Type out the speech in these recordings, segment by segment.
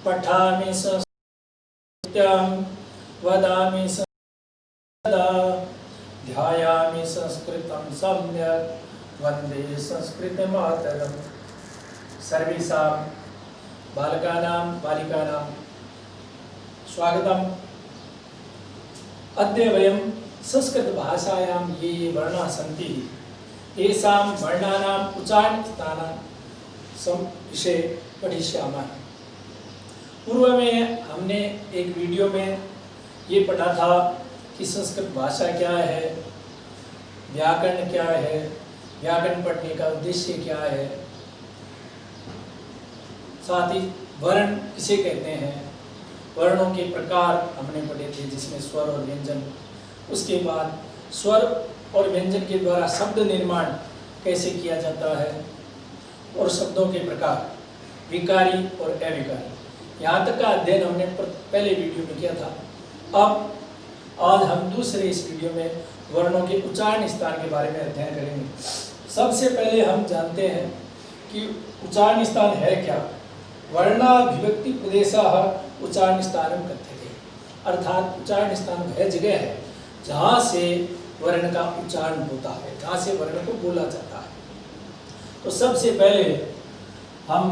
पठामि संस्कृतं वदामि संस्कृतं ध्यायामि संस्कृतं सम्यक् वन्दे संस्कृतमातरम्। सर्वेषां बालकानां बालिकानां स्वागतम्। अद्य वयं संस्कृतभाषायां ये वर्णाः सन्ति तेषां वर्णानाम् उच्चारणस्थानानां विषये पठिष्यामः। पूर्व में हमने एक वीडियो में ये पढ़ा था कि संस्कृत भाषा क्या है, व्याकरण क्या है, व्याकरण पढ़ने का उद्देश्य क्या है, साथ ही वर्ण किसे कहते हैं, वर्णों के प्रकार हमने पढ़े थे जिसमें स्वर और व्यंजन। उसके बाद स्वर और व्यंजन के द्वारा शब्द निर्माण कैसे किया जाता है और शब्दों के प्रकार विकारी और अविकारी, यहाँ तक का अध्ययन हमने पहले वीडियो में किया था। अब आज हम दूसरे इस वीडियो में वर्णों के उच्चारण स्थान के बारे में अध्ययन करेंगे। सबसे पहले हम जानते हैं कि उच्चारण स्थान है क्या। वर्णाभिव्यक्ति प्रदेशः उच्चारण स्थानम कथ्यते, अर्थात उच्चारण स्थान वह जगह है जहाँ से वर्ण का उच्चारण होता है, जहाँ से वर्ण को बोला जाता है। तो सबसे पहले हम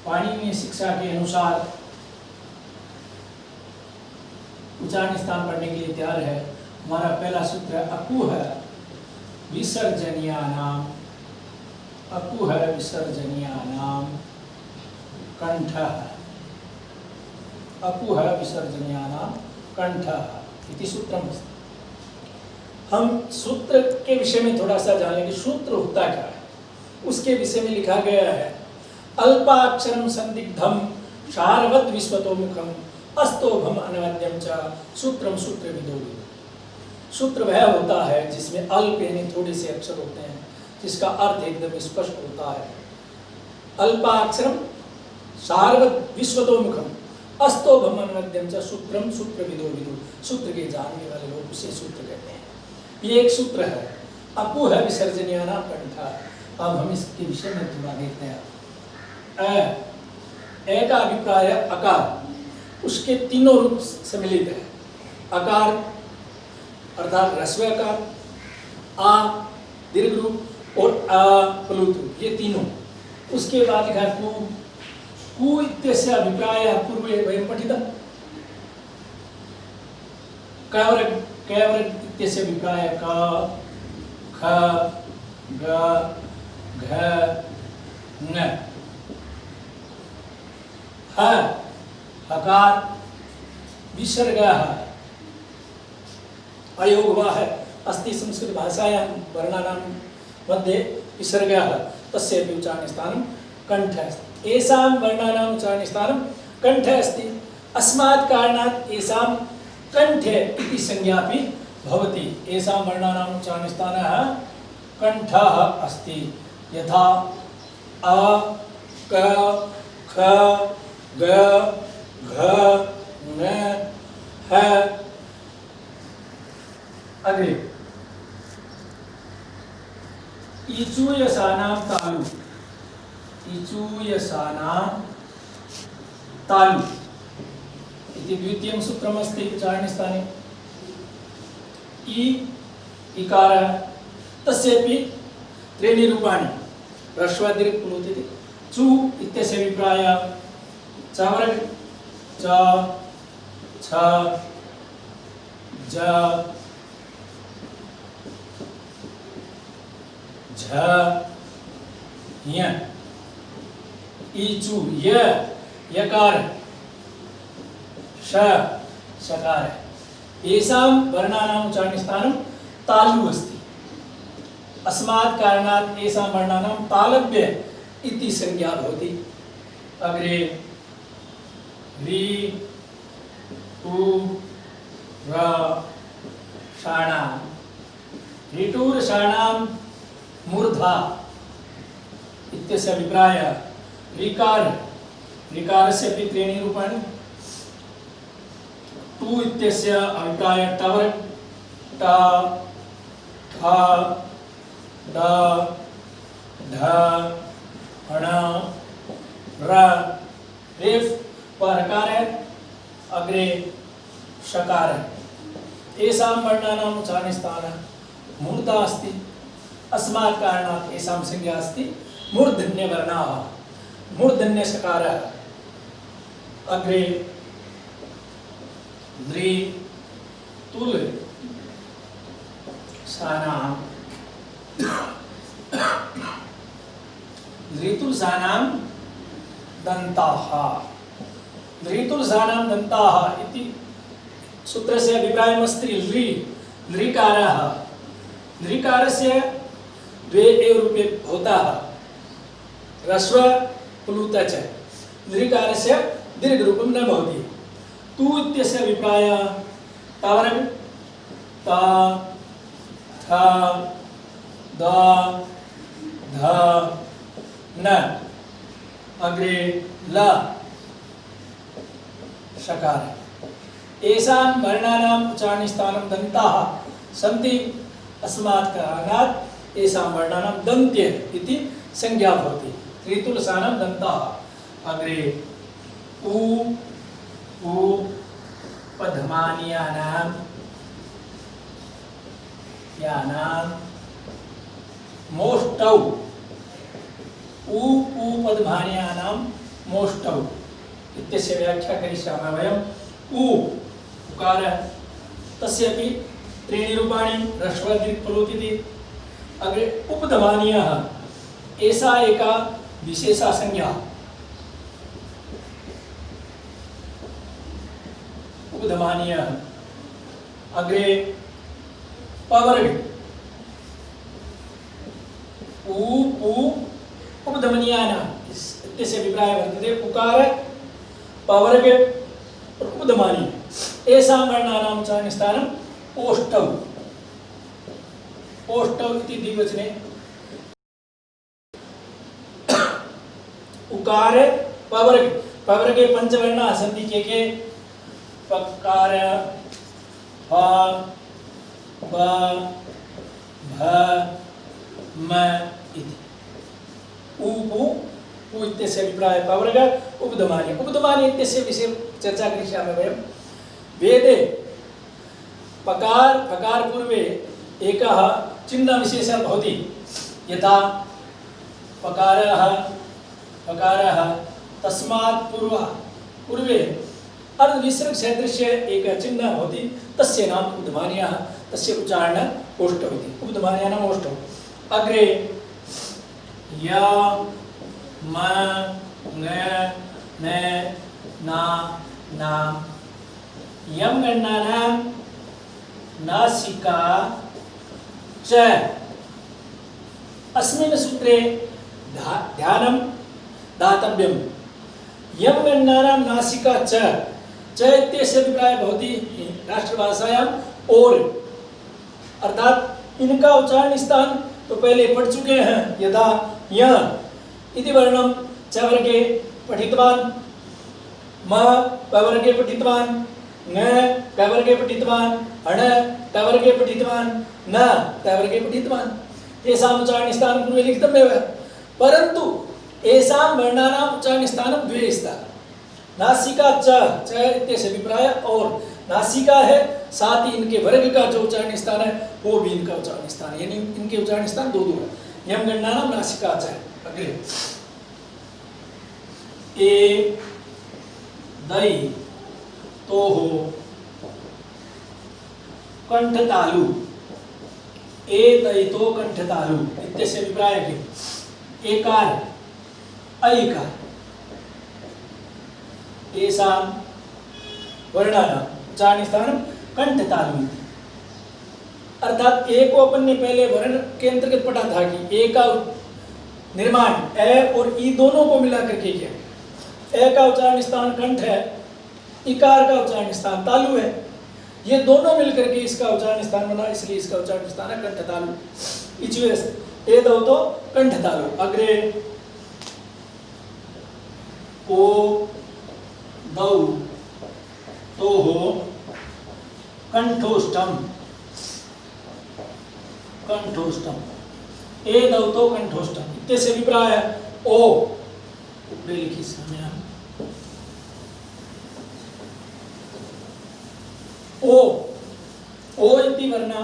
पाणिनीय शिक्षा के अनुसार उच्चारण स्थान पढ़ने के लिए तैयार है। हमारा पहला सूत्र अकुह विसर्जनीयानाम, अकुह विसर्जनीयानाम कंठः, अकुह विसर्जनीयानाम कंठः इति सूत्रम। हम सूत्र के विषय में थोड़ा सा जान लेंगे। सूत्र होता क्या है उसके विषय में लिखा गया है, अल्पाक्षरम संदिग्धम शारवत विश्वतोमुखम अस्तोभम अनवद्यम च सूत्रम सूत्र विदो। सूत्र वह होता है जिसमें अल्प यानी थोड़े से अक्षर होते हैं, जिसका अर्थ एकदम स्पष्ट होता है। अल्पाक्षरम शारवत विश्वतोमुखम अस्तोभम अनवद्यम च सूत्रम सूत्र विदो विदु। सूत्र के जानने वाले लोग उसे सूत्र कहते हैं। ये एक सूत्र है, अकुह विसर्जनीयानाम कंठः। अब हम इसके विषय में थोड़ा देखते हैं। ए का अभिप्राय अकार, उसके तीनों रूप सम्मिलित है। अकार अर्थात ह्रस्व आकार, आ दीर्घ रूप और आ प्लुत रूप, ये तीनों। उसके बाद लिखा है कु, कु इत्यस्य अभिप्राय पूर्वे वयं पठितम्। कैवर्ग इत्यस्य अभिप्राय क ख ग घ न। हकार विसर्गः अयोगवाह अस्ति संस्कृत भाषायां वर्णानां मध्ये विसर्गः तस्य उच्चारण स्थानं कंठ अस्ति। एषां वर्णानां उच्चारण स्थानं कंठ अस्ति। अस्मात् कारणात् एषां कंठे इति संज्ञा अपि भवति। एषां वर्णानां उच्चारण स्थानः कंठः अस्ति। यथा अ क ख ग घ न ह। अग्रे इचूयसानां तालु, इचूयसानां तालु इति द्वितीयं सूत्रमस्ति उच्चारणस्थाने। इकारः तस्यापि त्रीणि रूपाणि ह्रस्व दीर्घ प्लुत इति। चु इत्यस्य अभिप्रायः चवर्ग च छ ज झ य। इचु य यकार श शकार। येषां वर्णानां उच्चारण स्थानं तालु अस्ति। अस्मात् कारणात् येषां वर्णानां तालव्य इति संज्ञा भवति। अग्रे रि उ र षाणां, ऋटुरषाणां मूर्धा इत्यस्य अभिप्रायः ऋकार, ऋकारस्य अपि त्रीणि रूपाणि। टु इत्यस्य अभिप्रायः टवर्ग ट ठ ड ढ ण र। रेफ षकार एषां वर्णानाम् उच्चारणस्थानं मूर्धा अस्ति अस्मात् कारणात् एषां संज्ञा अस्ति मूर्धन्यवर्णाः मूर्धन्यषकारः अग्रे द्रि तुल सानां धृतुलसानां दन्ताः धृतुलसानां दन्ताः इति सूत्रस्य अभिप्रायमस्ति लृकारः लृकारस्य द्वे एव रूपे भवतः ह्रस्व प्लुत च लृकारस्य दीर्घरूपं न भवति तु इत्यस्य अभिप्रायः तावरग् ता थ द ध न अग्रे ल षकार एषां वर्णानाम् उच्चारणस्थानं दन्ताः सन्ति अस्मात् कारणात् एषां वर्णानां दन्त्य इति संज्ञा भवति ऋतुलसानां दन्ताः अग्रे उ पधमानीयानां यानां मोष्टौ उ पदभान्यानां मोष्टौ इत्यस्य व्याख्या करिष्यामः वयम् उकार तस्यापि त्रीणि रूपाणि ह्रस्व दीर्घ प्लुत इति अग्रे उपधमानीयः एषा एका विशेषा संज्ञा उपधमानीयः अग्रे पवर्ग उपधमनीयानाम् इत्यस्य अभिप्रायः वर्तते उकार पवर्ग उपधमानीय एषां वर्णानाम् उच्चारणस्थानम् ओष्ठौ ओष्ठौ इति द्विवचने उकार पवर्ग पवर्गे पञ्चवर्णाः सन्ति के पकार फ ब भ म इति उ इत्यस्य अभिप्रायः पवर्ग उपधमानीय उपधमानीय इत्यस्य विषये चर्चा करिष्यामः वयं वेदे पकार पकार पूर्वे एकः चिह्नविशेषः भवति यथा पकारः तस्मात् पूर्वे अर्धविसर्गसदृश्य एक चिह्नः भवति तस्य नाम उपधमानीयः तस्य उच्चारणम् ओष्ठौ इति उपधमानीयानाम् ओष्ठौ अग्रे य म न न ना ना यम गणनानां नासिका च अस्मिन् सूत्रे ध्यानं दातव्यम् यम गणनानां नासिका च इत्यस्य अभिप्रायः भवति राष्ट्रभाषायाम् और अर्थात इनका उच्चारण स्थान तो पहले पढ़ चुके हैं यदा य इति वर्णम च वर्गे पठितवान् म प वर्गे पठितवान् न क वर्गे पठितवान् अण त वर्गे पठितवान् न त वर्गे पठितवान् तेषाम् उच्चारणस्थानं पूर्वे लिखितमेव परन्तु एषां वर्णानाम् उच्चारणस्थानं द्वे स्तः नासिका च इत्यस्य अभिप्राय और नासिका है साथ ही इनके वर्ग का जो उच्चारण स्थान है वो भी इनका उच्चारण स्थान है यानी इनके उच्चारण स्थान दो है यम गणनानां नासिका च अग्रे ए दै तो हो कंठतालु ए दै तो कंठतालु इत्यस्य अभिप्रायः किम् एकार ऐकार एषां वर्णानाम् उच्चारणस्थानं कंठतालु अर्थात ए को अपन ने पहले वर्ण के अंतर्गत पढ़ा था कि ए का निर्माण ए और ई दोनों को मिला करके किया ए का उच्चारण स्थान कंठ है इकार का उच्चारण स्थान तालु है ये दोनों मिलकर के इसका उच्चारण स्थान बना इसलिए इसका उच्चारण स्थान है कंठतालु इचवे ए दो तो कंठतालु अग्रे ओ दौ तो हो कंठोष्टम कंठोष्टम ए दौ तो कंठोष्टम इत्यस्य अभिप्रायः ओ उपरि लिखि समय ओ ओ इति वर्णा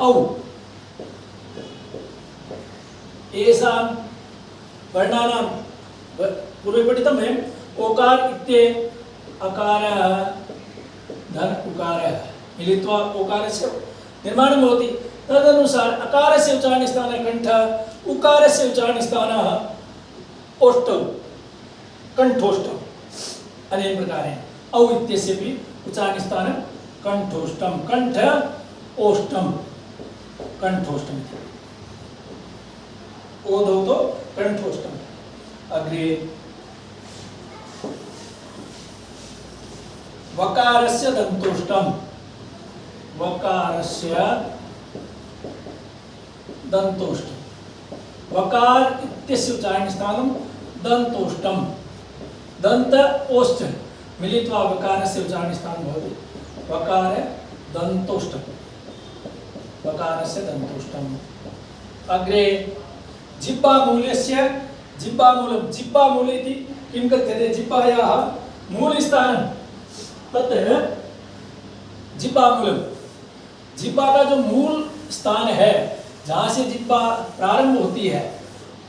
औ एषां वर्णानां पूर्वे पठितं वयम् ओकार इत्ये अकारः धन उकारः मिलित्वा ओकारस्य निर्माणं भवति। तदनुसार अकारस्य उच्चारणस्थाने कण्ठ, उकारस्य उच्चारणस्थानः ओष्ठौ कण्ठोष्ठौ। अनेन प्रकारेण औ इत्यस्यपि उच्चारणस्थानं कण्ठोष्ठं, कण्ठ ओष्ठं, कण्ठोष्ठम् इति। ओधौ तो कण्ठोष्ठम्। अग्रे वकारस्य दन्तोष्ठम्, वकारस्य दन्तोष्ठम्। वकार इत्यस्य उच्चारणस्थानं दन्तोष्ठम्, दन्त ओष्ठ मिलित्वा वकारस्य उच्चारणस्थानं भवति वकार दन्तोष्ठम्, वकारस्य दन्तोष्ठम्। अग्रे जिह्वामूलस्य, जिह्वामूलं, जिह्वामूल इति किं कथ्यते? जिह्वायाः मूलस्थानं तत्र जिह्वामूलम, जिह्वा का जो मूल स्थान है, जहाँ से जिह्वा प्रारंभ होती है,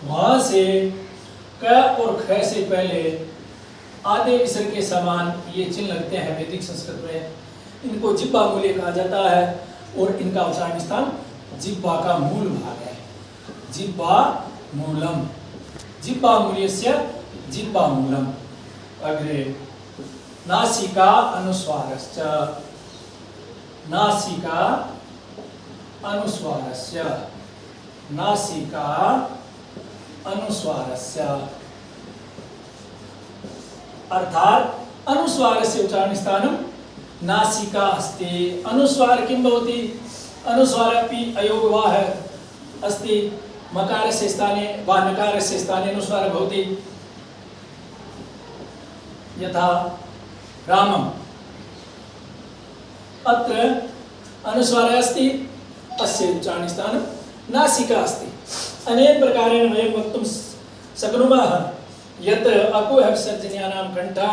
वहाँ से क और ख से पहले आधे विसर्ग के समान ये चिन्ह लगते हैं वैदिक संस्कृत में। इनको जिह्वामूल्य कहा जाता है और इनका उच्चारण स्थान जिह्वा का मूल भाग है। जिह्वामूलम, जिह्वामूल्यस्य जिह्वामूलम। अग्रे नासिका अनुस्वारश्च, नासिका अनुस्वारस्य, नासिका अनुस्वारस्य अर्थात अनुस्वारस्य उच्चारणस्थानं नासिका अस्ति। अनुस्वार किं भवति? अनुस्वार अपि अयोगवाह अस्ति। मकारस्य स्थाने वा नकारस्य स्थाने अनुस्वार भवति। यथा रामम्, अत्र अनुस्वारः अस्ति, अस्य उच्चारणस्थानं नासिका अस्ति। अनेन प्रकारेण वयं वक्तुं शक्नुमः यत् अकुह विसर्जनीयानां कण्ठः,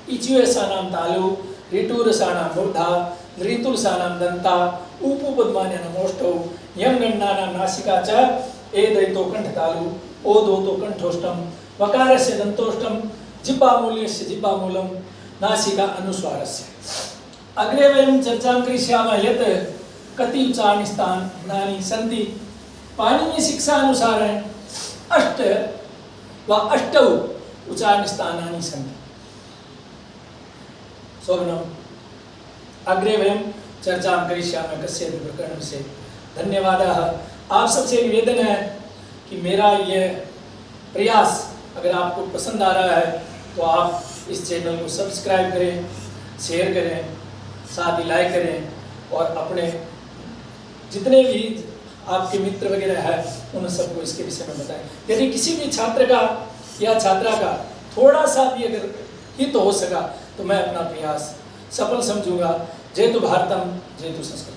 इचुयसानां तालु, ऋटुरसानां मूर्धा, ऋतुलसानां दन्ता, उपपद्मान्यानाम् ओष्ठौ, यं गण्डानां नासिका च, एदैतो कण्ठतालु, ओदोतो कण्ठोष्ठं, वकारस्य दन्तोष्ठं, जिह्वामूल्यस्य जिह्वामूलं, नासिका अनुस्वारस्य। अग्रे वयं चर्चां करिष्यामः यत् कति उच्चारणस्थानानि सन्ति। पाणिनीय शिक्षानुसारेण 8 वा 8 उच्चारणस्थानानि सन्ति। शोभनम्। अग्रे वयं चर्चां करिष्यामः कस्यपि प्रकरणविषये। धन्यवादाः। आप सबसे निवेदन है कि मेरा यह प्रयास अगर आपको पसंद आ रहा है तो आप इस चैनल को सब्सक्राइब करें, शेयर करें, साथ ही लाइक करें और अपने जितने भी आपके मित्र वगैरह हैं उन सबको इसके विषय में बताएं। यदि किसी भी छात्र का या छात्रा का थोड़ा सा भी अगर हित हो सका तो मैं अपना प्रयास सफल समझूंगा। जय तु भारतम, जय तु संस्कृत।